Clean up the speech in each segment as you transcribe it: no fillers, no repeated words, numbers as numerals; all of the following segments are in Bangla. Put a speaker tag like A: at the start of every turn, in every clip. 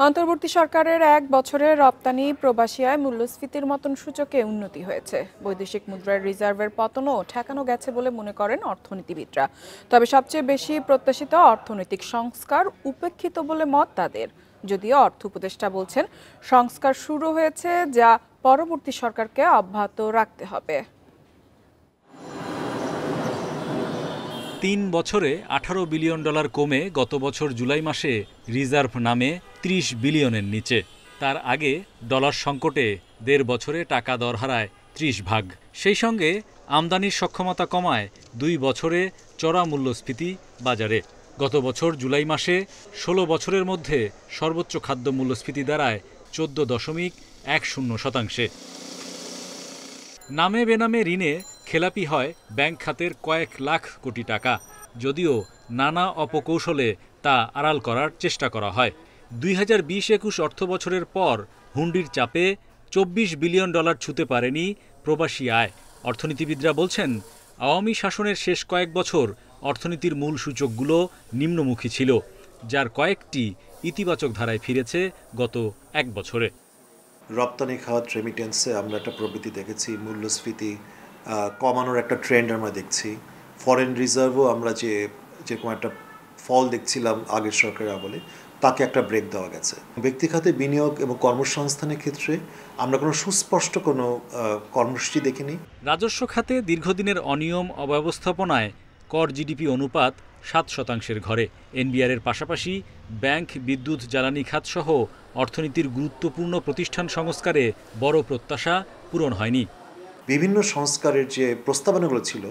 A: অন্তর্বর্তী সরকারের এক বছরে রপ্তানি প্রবাসী আয় মূল্যস্ফীতির মতন সূচকে উন্নতি হয়েছে। বৈদেশিক মুদ্রার রিজার্ভের পতনও ঠেকানো গেছে বলে মনে করেন অর্থনীতিবিদরা। তবে সবচেয়ে বেশি প্রত্যাশিত অর্থনৈতিক সংস্কার উপেক্ষিত বলে মত তাদের। যদিও অর্থ উপদেষ্টা বলছেন সংস্কার শুরু হয়েছে, যা পরবর্তী সরকারকে অব্যাহত রাখতে হবে।
B: ৩ বছরে $18 বিলিয়ন কমে গত বছর জুলাই মাসে রিজার্ভ নামে ৩০ বিলিয়নের নিচে। তার আগে ডলার সংকটে ১.৫ বছরে টাকা দর হারায় ৩০ ভাগ। সেই সঙ্গে আমদানির সক্ষমতা কমায় ২ বছরে চড়া মূল্যস্ফীতি বাজারে। গত বছর জুলাই মাসে ১৬ বছরের মধ্যে সর্বোচ্চ খাদ্য মূল্যস্ফীতি দাঁড়ায় ১৪.১০%। নামে বেনামে ঋণে খেলাপি হয় ব্যাংক খাতের কয়েক লাখ কোটি টাকা, যদিও নানা অপকৌশলে তা আড়াল করার চেষ্টা করা হয়। ২০২০-২১ অর্থবছরের পর হুন্ডির চাপে $২৪ বিলিয়ন ছুঁতে পারেনি প্রবাসী আয়। অর্থনীতিবিদরা বলছেন, আওয়ামী শাসনের শেষ কয়েক বছর অর্থনীতির মূল সূচকগুলো নিম্নমুখী ছিল, যার কয়েকটি ইতিবাচক ধারায় ফিরেছে গত এক বছরে।
C: রপ্তানি খাত রেমিটেন্সে আমরা একটা প্রবৃদ্ধি দেখেছি, মূল্যস্ফীতি কমানোর একটা ট্রেন্ড আমরা দেখছি। ফরেন রিজার্ভও আমরা যেরকম একটা ফল দেখছিলাম আগের সরকারের আমলে, তাকে একটা ব্রেক দেওয়া গেছে। ব্যক্তি খাতে বিনিয়োগ এবং কর্মসংস্থানের ক্ষেত্রে আমরা কোনো সুস্পষ্ট কোনো কর্মসূচি দেখিনি।
B: রাজস্ব খাতে দীর্ঘদিনের অনিয়ম অব্যবস্থাপনায় কর জিডিপি অনুপাত 7% ঘরে। এনবিআরের পাশাপাশি ব্যাংক, বিদ্যুৎ, জ্বালানি খাত সহ অর্থনীতির গুরুত্বপূর্ণ প্রতিষ্ঠান সংস্কারে বড় প্রত্যাশা পূরণ হয়নি।
C: বিভিন্ন সংস্কারের যে প্রস্তাবনাগুলো ছিল,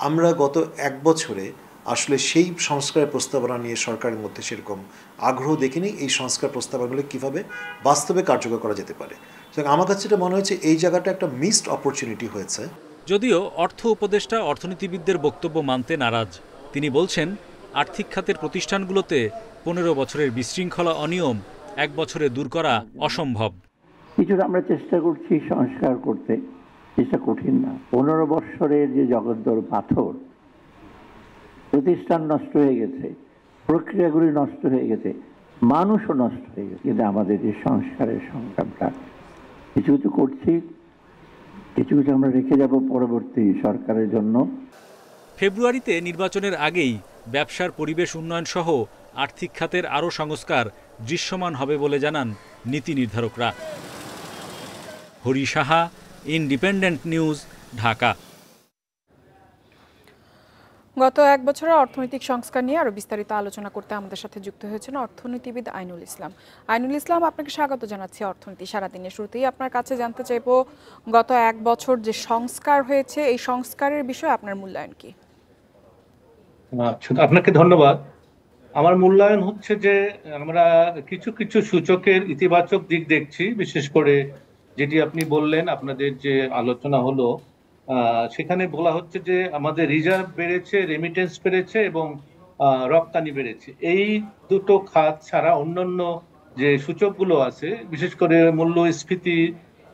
C: আমরা গত এক বছরে আসলে সেই সংস্কারের প্রস্তাবনা নিয়ে সরকারের মধ্যে সেরকম আগ্রহ দেখিনি। এই সংস্কার প্রস্তাবনাগুলো কীভাবে বাস্তবে কার্যকর করা যেতে পারে, আমার কাছে এটা মনে হয়েছে এই জায়গাটা একটা মিসড অপরচুনিটি হয়েছে।
B: যদিও অর্থ উপদেষ্টা অর্থনীতিবিদদের বক্তব্য মানতে নারাজ। তিনি বলছেন, আর্থিক খাতের প্রতিষ্ঠানগুলোতে 15 বছরের বিশৃঙ্খলা অনিয়ম এক বছরে দূর করা অসম্ভব।
D: কিছুটা আমরা চেষ্টা করছি সংস্কার করতে, চেষ্টা কঠিন না। 15 বছরের যে জগদ্দল পাথর, প্রতিষ্ঠান নষ্ট হয়ে গেছে, প্রক্রিয়াগুলি নষ্ট হয়ে গেছে, মানুষও নষ্ট হয়ে গেছে। কিন্তু আমাদের যে সংস্কারের সংগ্রামটা কিছু কিছু করছি, কিছু কিছু আমরা রেখে যাব পরবর্তী সরকারের জন্য।
B: ফেব্রুয়ারিতে নির্বাচনের আগেই ব্যবসার পরিবেশ উন্নয়ন সহ আর্থিক খাতের আরও সংস্কার দৃশ্যমান হবে বলে জানান নীতি নির্ধারকরা। Hari Saha, Independent News, Dhaka.
A: গত এক বছরের অর্থনৈতিক সংস্কার নিয়ে আরো বিস্তারিত আলোচনা করতে আমাদের সাথে যুক্ত হয়েছেন অর্থনীতিবিদ আইনুল ইসলাম। আইনুল ইসলাম, আপনাকে স্বাগত জানাচ্ছি অর্থনীতি সারাদিনের শুরুতেই। আপনার কাছে জানতে চাইবো, গত এক বছর যে সংস্কার হয়েছে, এই সংস্কারের বিষয়ে আপনার মূল্যায়ন কি?
E: আপনাকে ধন্যবাদ। আমার মূল্যায়ন হচ্ছে যে আমরা কিছু কিছু সূচকের ইতিবাচক দিক দেখছি, বিশেষ করে যেটি আপনি বললেন, আপনাদের যে আলোচনা হলো সেখানে বলা হচ্ছে যে আমাদের রিজার্ভ বেড়েছে, রেমিটেন্স বেড়েছে এবং রপ্তানি বেড়েছে। এই দুটো খাত ছাড়া অন্যান্য যে সূচকগুলো আছে, বিশেষ করে মূল্যস্ফীতি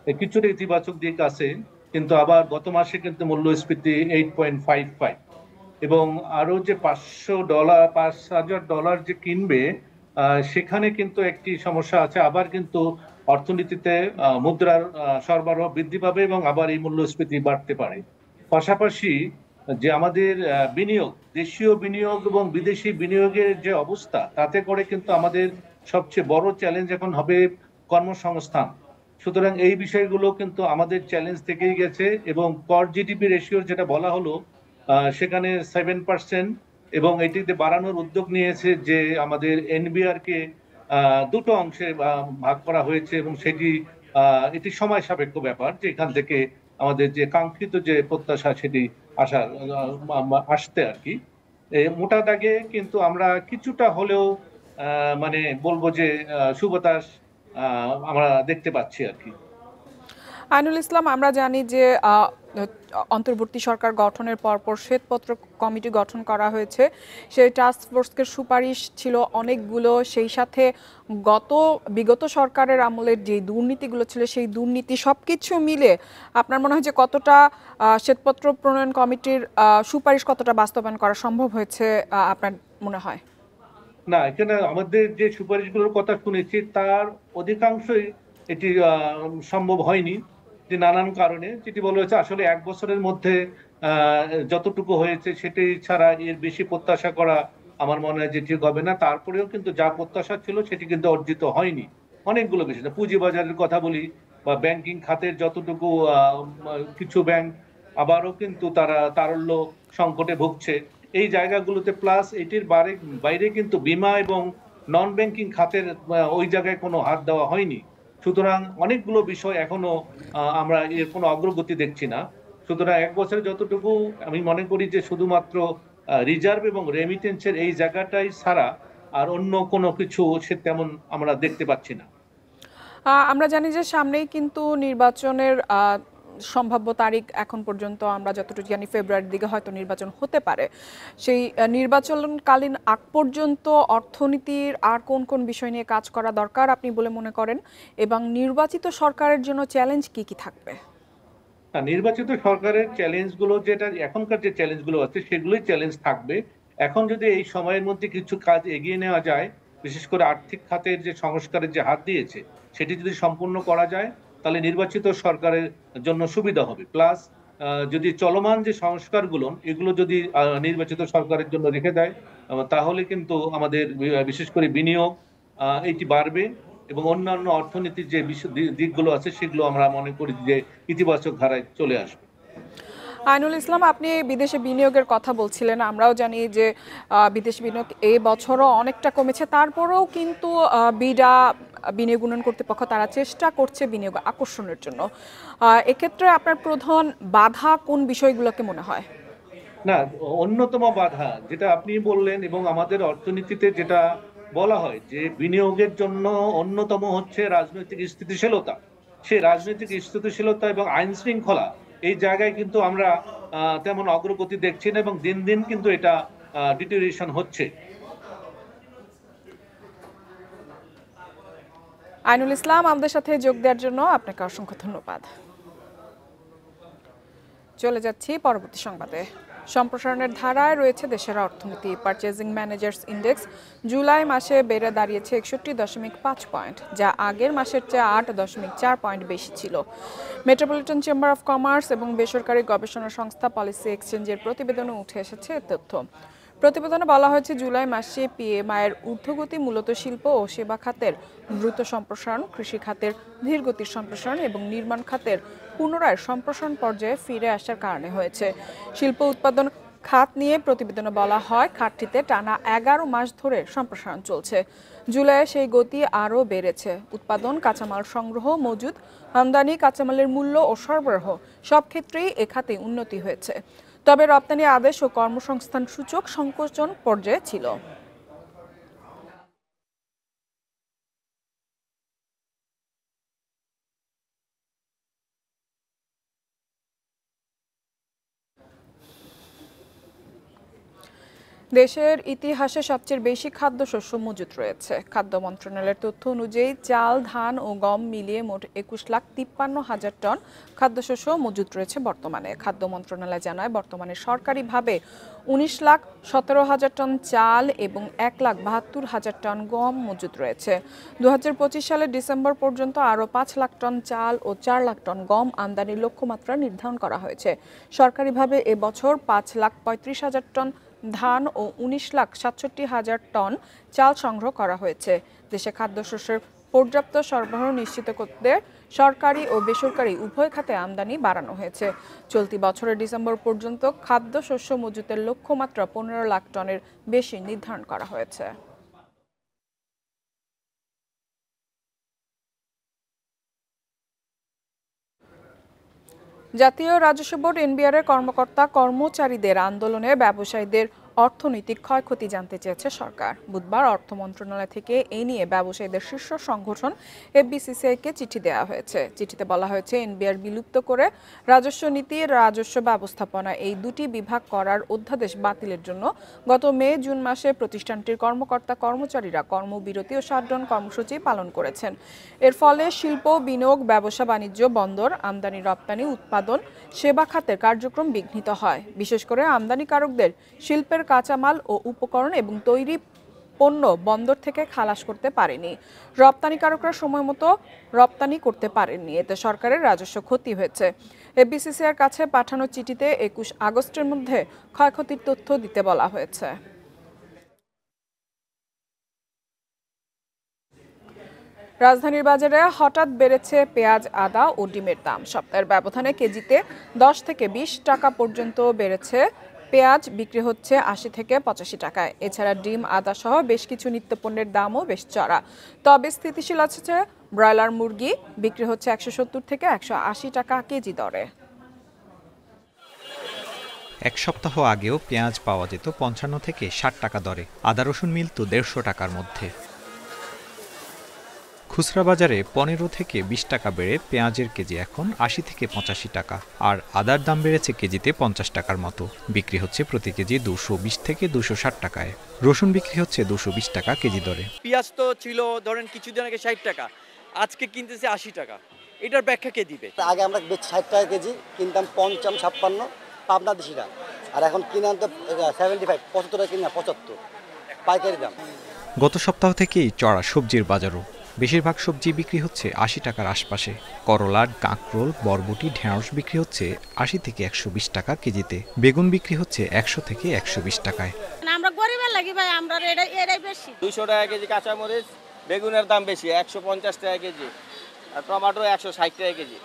E: কিছুটা ইতিবাচক দিক আছে, কিন্তু আবার গত মাসে কিন্তু মূল্যস্ফীতি 8.55 এবং আরো যে $5,000 যে কিনবে সেখানে কিন্তু একটি সমস্যা আছে। আবার কিন্তু অর্থনীতিতে মুদ্রার সরবরাহ বৃদ্ধি পাবে এবং আবার এই মূল্যস্ফীতি বাড়তে পারে। পাশাপাশি যে আমাদের বিনিয়োগ, দেশীয় বিনিয়োগ এবং বিদেশি বিনিয়োগের যে অবস্থা, তাতে করে কিন্তু আমাদের সবচেয়ে বড় চ্যালেঞ্জ এখন হবে কর্মসংস্থান। সুতরাং এই বিষয়গুলো কিন্তু আমাদের চ্যালেঞ্জ থেকেই গেছে এবং কর জিডিপি রেশিওর যেটা বলা হলো সেখানে 7% এবং এটিতে বাড়ানোর উদ্যোগ নিয়েছে যে আমাদের এনবিআর কে দুটো অংশে ভাগ করা হয়েছে এবং এটি সময় সাপেক্ষ ব্যাপার যে এখান থেকে আমাদের যে কাঙ্ক্ষিত যে প্রত্যাশা সেটি আসতে আর কি। মোটা দাগে কিন্তু আমরা কিছুটা হলেও মানে বলবো যে সুবাতাস আমরা দেখতে পাচ্ছি আর কি।
A: আইনুল ইসলাম, আমরা জানি যে অন্তর্বর্তী সরকার গঠনের পরপর শ্বেতপত্র কমিটি গঠন করা হয়েছে। সেই টাস্কফোর্সের সুপারিশ ছিল অনেকগুলো, সেই সাথে বিগত সরকারের আমলের যে দুর্নীতিগুলো ছিল সেই দুর্নীতি সবকিছু মিলে আপনার মনে হয় যে কতটা শ্বেতপত্র প্রণয়ন কমিটির সুপারিশ কতটা বাস্তবায়ন করা সম্ভব হয়েছে আপনার মনে হয়?
E: না, এখানে আমাদের যে সুপারিশগুলোর কথা শুনেছি তার অধিকাংশই এটি সম্ভব হয়নি, যে নানান কারণে। যেটি বলা হয়েছে আসলে 1 বছরের মধ্যে যতটুকু হয়েছে সেটি ছাড়া এর বেশি প্রত্যাশা করা আমার মনে হয় যে ঠিক হবে না। তারপরেও কিন্তু যা প্রত্যাশা ছিল সেটি কিন্তু অর্জিত হয়নি। অনেকগুলো বিষয়, পুঁজিবাজারের কথা বলি বা ব্যাংকিং খাতের যতটুকু কিছু ব্যাংক আবারও কিন্তু তারা তারল্য সংকটে ভুগছে এই জায়গাগুলোতে, প্লাস এটির বাইরে কিন্তু বীমা এবং নন ব্যাংকিং খাতের ওই জায়গায় কোনো হাত দেওয়া হয়নি। সুতরাং অনেকগুলো বিষয় এখনো আমরা এর কোনো অগ্রগতি দেখছি না। সুতরাং 1 বছরে যতটুকু আমি মনে করি যে শুধুমাত্র রিজার্ভ এবং রেমিটেন্সের এই জায়গাটাই ছাড়া আর অন্য কোনো কিছু সে তেমন আমরা দেখতে পাচ্ছি না।
A: আমরা জানি যে সামনেই কিন্তু নির্বাচনের সম্ভাব্য তারিখ, এখন পর্যন্ত আমরা যতটুকু জানি ফেব্রুয়ারির দিকে হয়তো নির্বাচন হতে পারে। সেই নির্বাচনকালীন আগ পর্যন্ত অর্থনীতির আর কোন কোন বিষয় নিয়ে কাজ করা দরকার আপনি বলে মনে করেন, এবং নির্বাচিত সরকারের জন্য চ্যালেঞ্জ কি কি থাকবে?
E: নির্বাচিত সরকারের চ্যালেঞ্জগুলো, যেটা এখনকার যে চ্যালেঞ্জগুলো আছে সেগুলোই চ্যালেঞ্জ থাকবে। এখন যদি এই সময়ের মধ্যে কিছু কাজ এগিয়ে নেওয়া যায়, বিশেষ করে আর্থিক খাতের যে সংস্কারের যে হাত দিয়েছে সেটি যদি সম্পূর্ণ করা যায় তাহলে নির্বাচিত সরকারের জন্য সুবিধা হবে। প্লাস যদি চলমান যে সংস্কারগুলো এগুলো যদি নির্বাচিত সরকারের জন্য রেখে দেয় তাহলে কিন্তু আমাদের বিশেষ করে বিনিয়োগ এটি বাড়বে এবং অন্যান্য অর্থনীতির যে দিকগুলো আছে সেগুলো আমরা মনে করি যে ইতিবাচক ধারায় চলে আসবে।
A: আইনুল ইসলাম, আপনি বিদেশে বিনিয়োগের কথা বলছিলেন। আমরাও জানি যে বিদেশি বিনিয়োগ এই বছরও অনেকটা কমেছে, তারপরেও কিন্তু বিডা বিনিয়োগ উন্নয়ন কর্তৃপক্ষ তারা চেষ্টা করছে বিনিয়োগ আকর্ষণের জন্য। এক্ষেত্রে আপনার প্রধান বাধা কোন বিষয়গুলোকে মনে হয়?
E: না, অন্যতম বাধা যেটা আপনি বললেন এবং আমাদের অর্থনীতিতে যেটা বলা হয় যে বিনিয়োগের জন্য অন্যতম হচ্ছে রাজনৈতিক স্থিতিশীলতা। সেই রাজনৈতিক স্থিতিশীলতা এবং আইন শৃঙ্খলা এই জায়গায় কিন্তু আমরা তেমন অগ্রগতি দেখছি না এবং দিন দিন কিন্তু এটা ডিটেরিয়েশন হচ্ছে।
A: আইনুল ইসলাম, আমাদের সাথে যোগ দেওয়ার জন্য আপনাকে অসংখ্য ধন্যবাদ। চলে যাচ্ছি পরবর্তী সংবাদে। সম্প্রসারণের ধারায় রয়েছে দেশের অর্থনীতি। পারচেজিং ম্যানেজার্স ইন্ডেক্স জুলাই মাসে বেড়ে দাঁড়িয়েছে 61.5 পয়েন্ট, যা আগের মাসের চেয়ে 8.4 পয়েন্ট বেশি ছিল। মেট্রোপলিটন চেম্বার অফ কমার্স এবং বেসরকারি গবেষণা সংস্থা পলিসি এক্সচেঞ্জের প্রতিবেদনে উঠে এসেছে এ তথ্য। প্রতিবেদনে বলা হয়েছে জুলাই মাসে পিএমআইয়ের ঊর্ধ্বগতি মূলত শিল্প ও সেবা খাতের দ্রুত সম্প্রসারণ, কৃষি খাতের ধীরগতির সম্প্রসারণ এবং নির্মাণ খাতের পুনরায় সম্প্রসারণ পর্যায়ে ফিরে আসার কারণে হয়েছে। শিল্প উৎপাদন খাত নিয়ে প্রতিবেদনে বলা হয় খাতটিতে টানা 11 মাস ধরে সম্প্রসারণ চলছে। জুলাইয়ে সেই গতি আরও বেড়েছে। উৎপাদন, কাঁচামাল সংগ্রহ, মজুদ, আমদানি, কাঁচামালের মূল্য ও সরবরাহ সব ক্ষেত্রেই এ খাতে উন্নতি হয়েছে। তবে রপ্তানি আদেশ ও কর্মসংস্থান সূচক সংকোচন পর্যায়ে ছিল। দেশের ইতিহাসে সবচেয়ে বেশি খাদ্যশস্য মজুত রয়েছে। খাদ্য মন্ত্রণালয়ের তথ্য অনুযায়ী চাল, ধান ও গম মিলিয়ে মোট 21,53,000 টন খাদ্যশস্য মজুত রয়েছে বর্তমানে। খাদ্য মন্ত্রণালয় জানায় বর্তমানে সরকারিভাবে 19,17,000 টন চাল এবং 1,72,000 টন গম মজুত রয়েছে। 2025 সালের ডিসেম্বর পর্যন্ত আরও 5 লাখ টন চাল ও 4 লাখ টন গম আমদানির লক্ষ্যমাত্রা নির্ধারণ করা হয়েছে। সরকারিভাবে এবছর 5,35,000 টন ধান ও 19,67,000 টন চাল সংগ্রহ করা হয়েছে। দেশে খাদ্যশস্যের পর্যাপ্ত সরবরাহ নিশ্চিত করতে সরকারি ও বেসরকারি উভয় খাতে আমদানি বাড়ানো হয়েছে। চলতি বছরের ডিসেম্বর পর্যন্ত খাদ্যশস্য মজুতের লক্ষ্যমাত্রা 15 লাখ টনের বেশি নির্ধারণ করা হয়েছে। জাতীয় রাজস্ব বোর্ড এনবিআর এর কর্মকর্তা কর্মচারীদের আন্দোলনে ব্যবসায়ীদের অর্থনৈতিক ক্ষয়ক্ষতি জানতে চেয়েছে সরকার। বুধবার অর্থ মন্ত্রণালয় থেকে এ নিয়ে ব্যবসায়ীদের শীর্ষ সংগঠন এফবিসিসিআইকে চিঠি দেওয়া হয়েছে। চিঠিতে বলা হয়েছে এনবিআর বিলুপ্ত করে রাজস্ব নীতি, রাজস্ব ব্যবস্থাপনা এই দুটি বিভাগ করার অধ্যাদেশ বাতিলের জন্য গত মে-জুন মাসে প্রতিষ্ঠানটির কর্মকর্তা কর্মচারীরা কর্মবিরতি ও শাটডাউন কর্মসূচি পালন করেছেন। এর ফলে শিল্প, বিনিয়োগ, ব্যবসা বাণিজ্য, বন্দর, আমদানি রপ্তানি, উৎপাদন, সেবা খাতের কার্যক্রম বিঘ্নিত হয়। বিশেষ করে আমদানিকারকদের শিল্পের কাঁচামাল ও উপকরণ এবং তৈরি পণ্য বন্দর থেকে খালাস করতে পারেনি। রপ্তানিকারকরা সময় মতো রপ্তানি করতে পারেননি, এতে সরকারের রাজস্ব ক্ষতি হয়েছে। এফবিসিসিআইর কাছে পাঠানো চিঠিতে 21 আগস্টের মধ্যে ক্ষয়ক্ষতির তথ্য দিতে বলা হয়েছে। রাজধানীর বাজারে হঠাৎ বেড়েছে পেঁয়াজ, আদা ও ডিমের দাম। সপ্তাহের ব্যবধানে কেজিতে 10 থেকে 20 টাকা পর্যন্ত বেড়েছে। পেঁয়াজ বিক্রি হচ্ছে 80 থেকে 85 টাকায়। এছাড়া ডিম, আদা সহ বেশ কিছু নিত্যপণ্যের দামও বেশ চড়া। তবে স্থিতিশীল আছে ব্রয়লার মুরগি, বিক্রি হচ্ছে 170 থেকে 180 টাকা কেজি দরে।
F: এক সপ্তাহ আগেও পেঁয়াজ পাওয়া যেত 55 থেকে 60 টাকা দরে, আদা রসুন মিলত 150 টাকার মধ্যে। খুচরা বাজারে 15 থেকে 20 টাকা বেড়ে পেঁয়াজের কেজি এখন 80 থেকে 85 টাকা, আর আদার দাম বেড়েছে কেজিতে 50 টাকার মতো, বিক্রি হচ্ছে প্রতি কেজি 220 থেকে 260 টাকায়। রসুন বিক্রি হচ্ছে 220 টাকা কেজি দরে।
G: পেঁয়াজ তো ছিল ধরেন কিছুদিন আগে 60 টাকা, আজকে কিনতেছে 80 টাকা। এটার ব্যাখ্যা কে দিবে?
H: আগে আমরা 60 টাকা কেজি কিনতাম, 55, 56 পাবনা দেশিটা, আর এখন কিনে আনতে 75, 75 টাকা কিনা 75 পাইকারি দাম।
F: গত সপ্তাহ থেকেই চড়া সবজির বাজারও। বেশিরভাগ সবজি বিক্রি হচ্ছে 80 টাকার আশপাশে। করলা, কাঁকরোল, বরবটি, ঢেঁড়স বিক্রি হচ্ছে 80 থেকে 120 টাকা কেজিতে। বেগুন বিক্রি হচ্ছে 100 থেকে 120 টাকায়।
I: আমরা গরিবের লাগি ভাই, আমরা এটাই বেশি।
G: 200 টাকা কেজি কাঁচামরিচ, বেগুনের দাম বেশি 150 টাকা কেজি, আর টমেটো 160 টাকা কেজি।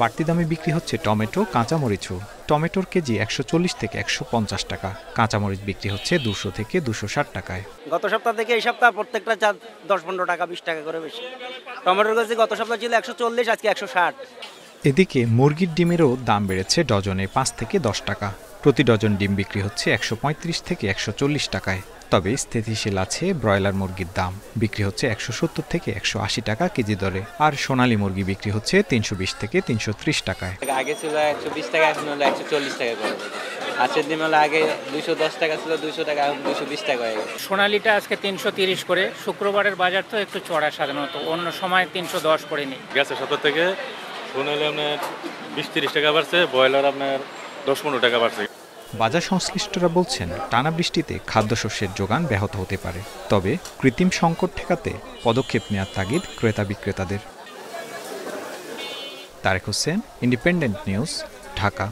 F: বাড়তি দামে বিক্রি হচ্ছে টমেটো, কাঁচামরিচও। টমেটোর কেজি 140 থেকে 150 টাকা। কাঁচামরিচ বিক্রি হচ্ছে 200 থেকে 260 টাকায়।
H: গত সপ্তাহ থেকে এই সপ্তাহ প্রত্যেকটা 10-15 টাকা 20 টাকা করে বেশি। টমেটোর কেজি গত সপ্তাহ ছিল 140, আজকে 160।
F: এদিকে মুরগির ডিমেরও দাম বেড়েছে ডজনে 5 থেকে 10 টাকা। প্রতি ডজন ডিম বিক্রি হচ্ছে 135 থেকে 140 টাকায়। তবে স্থিতিশীল আছে ব্রয়লার মুরগির দাম, বিক্রি হচ্ছে 170 থেকে 180 টাকা কেজি দরে। আর সোনালী মুরগি বিক্রি হচ্ছে 320 থেকে 330 টাকায়।
G: আগে ছিল 120 টাকা, এখন হলো 140 টাকা করে। আজকের দিন হলো আগে 210 টাকা ছিল, 200 টাকা, এখন 220 টাকা হয়ে গেছে।
J: সোনালীটা আজকে 330 করে। শুক্রবারের বাজার তো একটু চড়া, সাধারণত অন্য সময় 310 করে নি।
K: গ্যাসের 70 থেকে সোনালী আপনার 20-30 টাকা বাড়ছে, ব্রয়লার আপনার 10-15 টাকা বাড়ছে।
F: বাজার সংশ্লিষ্টরা বলছেন, টানা বৃষ্টিতে খাদ্যশস্যের যোগান ব্যাহত হতে পারে। তবে কৃত্রিম সংকট ঠেকাতে পদক্ষেপ নেওয়ার তাগিদ ক্রেতা বিক্রেতাদের। Tarek Hossain, Independent News, Dhaka.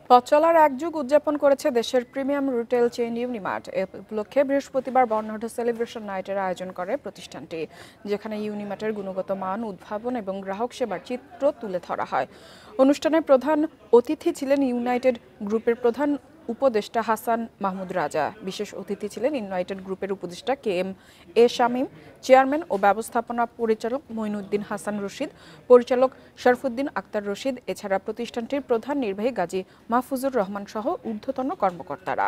A: পথ চলার এক যুগ উদযাপন করেছে দেশের প্রিমিয়াম রিটেল চেইন ইউনিমার্ট। এ উপলক্ষে বৃহস্পতিবার বর্ণাঢ্য সেলিব্রেশন নাইটের আয়োজন করে প্রতিষ্ঠানটি, যেখানে ইউনিমার্টের গুণগত মান, উদ্ভাবন এবং গ্রাহক সেবার চিত্র তুলে ধরা হয়। অনুষ্ঠানে প্রধান অতিথি ছিলেন ইউনাইটেড গ্রুপের প্রধান উপদেষ্টা হাসান মাহমুদ রাজা। বিশেষ অতিথি ছিলেন ইউনাইটেড গ্রুপের উপদেষ্টা KM-A শামীম, চেয়ারম্যান ও ব্যবস্থাপনা পরিচালক মঈনুদ্দিন হাসান রশিদ, পরিচালক শরফুদ্দিন আক্তার রশিদ, এছাড়া প্রতিষ্ঠানটির প্রধান নির্বাহী গাজী মাহফুজুর রহমান সহ ঊর্ধ্বতন কর্মকর্তারা।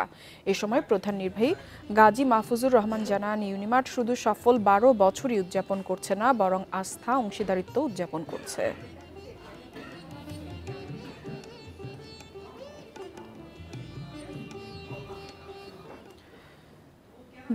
A: এ সময় প্রধান নির্বাহী গাজী মাহফুজুর রহমান জানান, ইউনিমার্ট শুধু সফল 12 বছরই উদযাপন করছে না, বরং আস্থা, অংশীদারিত্ব উদযাপন করছে।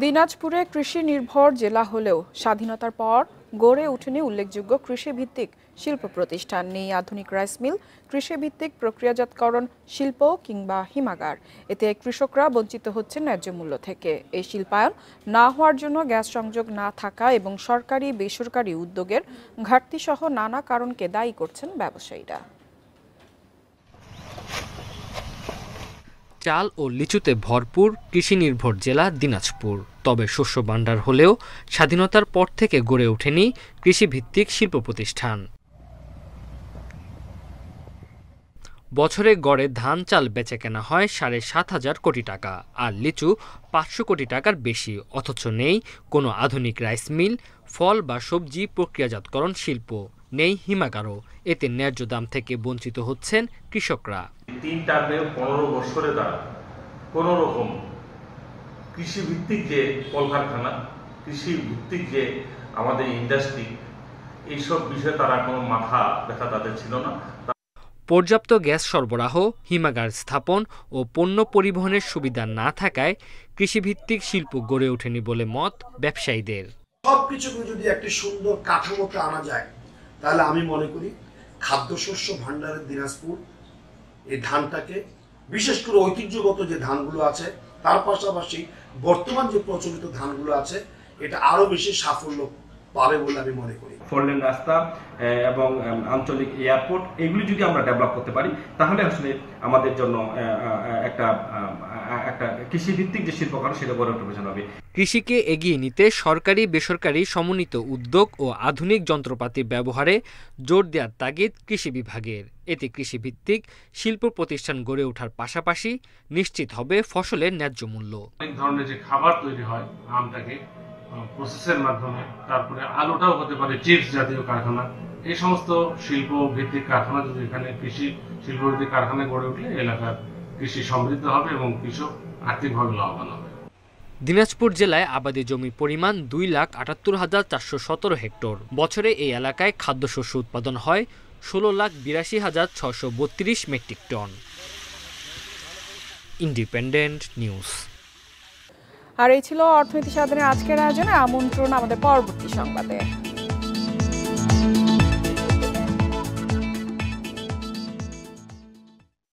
A: দিনাজপুরে কৃষি নির্ভর জেলা হলেও স্বাধীনতার পর গড়ে ওঠেনি উল্লেখযোগ্য কৃষিভিত্তিক শিল্প প্রতিষ্ঠান। নেই আধুনিক রাইস মিল, কৃষিভিত্তিক প্রক্রিয়াজাতকরণ শিল্প কিংবা হিমাগার। এতে কৃষকরা বঞ্চিত হচ্ছেন ন্যায্য মূল্য থেকে। এই শিল্পায়ন না হওয়ার জন্য গ্যাস সংযোগ না থাকা এবং সরকারি বেসরকারি উদ্যোগের ঘাটতি সহ নানা কারণকে দায়ী করছেন ব্যবসায়ীরা।
L: চাল ও লিচুতে ভরপুর কৃষি নির্ভর জেলা দিনাজপুর। তবে শস্য ভাণ্ডার হলেও স্বাধীনতার পর থেকে গড়ে ওঠেনি কৃষিভিত্তিক শিল্প প্রতিষ্ঠান। বছরে গড়ে ধান চাল বেচে কেনা হয় 7,500 কোটি টাকা, আর লিচু 500 কোটি টাকার বেশি। অথচ নেই কোনো আধুনিক রাইস মিল, ফল বা সবজি প্রক্রিয়াজাতকরণ শিল্প, নেই হিমাগারও। এতে ন্যায্য দাম থেকে বঞ্চিত হচ্ছেন কৃষকরা।
K: 3 টার্মে 15 বছরে তারা কোন রকম কৃষিভিত্তিক যে কলকারখানা, কৃষিভিত্তিক যে আমাদের ইন্ডাস্ট্রি, এইসব বিষয়ে তারা কোনো মাথা ব্যথা তাদের ছিল না।
L: পর্যাপ্ত গ্যাস সরবরাহ, হিমাগার স্থাপন ও পণ্য পরিবহনের সুবিধা না থাকায় কৃষিভিত্তিক শিল্প গড়ে ওঠেনি বলে মত ব্যবসায়ীদের।
M: সবকিছুকে যদি একটি সুন্দর কাঠামোতে আনা যায়, তাহলে আমি মনে করি খাদ্যশস্য ভাণ্ডারের দিনাজপুর এই ধানটাকে, বিশেষ করে ঐতিহ্যগত যে ধানগুলো আছে তার পাশাপাশি বর্তমান যে প্রচলিত ধানগুলো আছে এটা আরো বেশি সাফল্য পাবে বলে আমি মনে করি।
N: 4 লেন রাস্তা এবং আঞ্চলিক এয়ারপোর্ট এগুলি যদি আমরা ডেভেলপ করতে পারি তাহলে আসলে আমাদের জন্য একটা কৃষি ভিত্তিক যে শিল্পকর্ম সেটা গড়ে উঠতে হবে।
L: কৃষিকে এগিয়ে নিতে সরকারি বেসরকারি সমন্বিত উদ্যোগ ও আধুনিক যন্ত্রপাতি ব্যবহারে জোর দেওয়ার তাগিদ কৃষি বিভাগের। এতে কৃষিভিত্তিক শিল্প প্রতিষ্ঠান গড়ে ওঠার পাশাপাশি নিশ্চিত হবে ফসলের ন্যায্য মূল্য।
K: অনেক ধরনের যে খাবার তৈরি হয় আমটাকে প্রসেসের মাধ্যমে, তারপরে আলুটাও হতে পারে চিপস জাতীয় কারখানা, এই সমস্ত শিল্প ভিত্তিক কারখানা যদি এখানে কৃষি শিল্প ভিত্তিক কারখানা গড়ে উঠলে এলাকার কৃষি সমৃদ্ধ হবে এবং কৃষক আর্থিকভাবে লাভবান হবে।
L: দিনাজপুর জেলায় আবাদি জমির পরিমাণ 2,78,417 হেক্টর। বছরে এই এলাকায় খাদ্যশস্য উৎপাদন হয় 16,82,632 মেট্রিক টন। Independent News.
A: আর এই ছিল অর্থনীতি সাধনের আজকের আয়োজনে। আমন্ত্রণ আমাদের পরবর্তী সংবাদে।